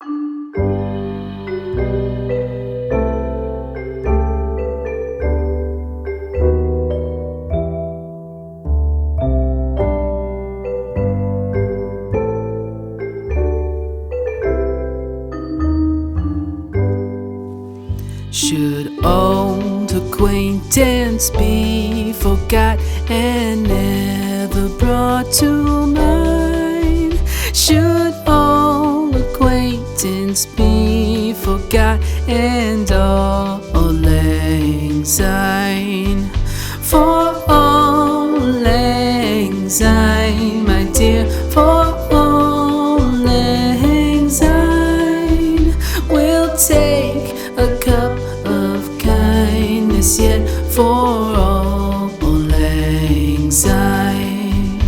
Should old acquaintance be forgot and never brought to mind? Should old acquaintance be forgot and all lang syne? For all lang syne, my dear, for all lang syne, we'll take a cup of kindness yet for all lang syne.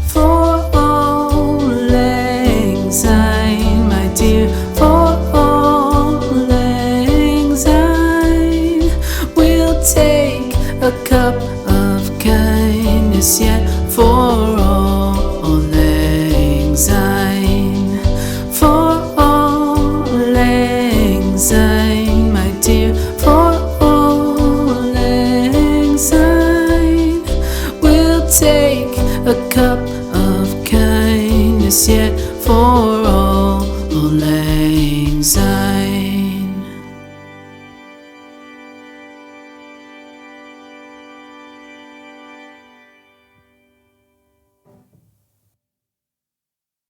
For all lang syne, my dear, for all lang syne, we'll take a cup of kindness yet for all lang syne. For all lang syne, my dear, for all lang syne, we'll take a cup of kindness yet for all lang syne.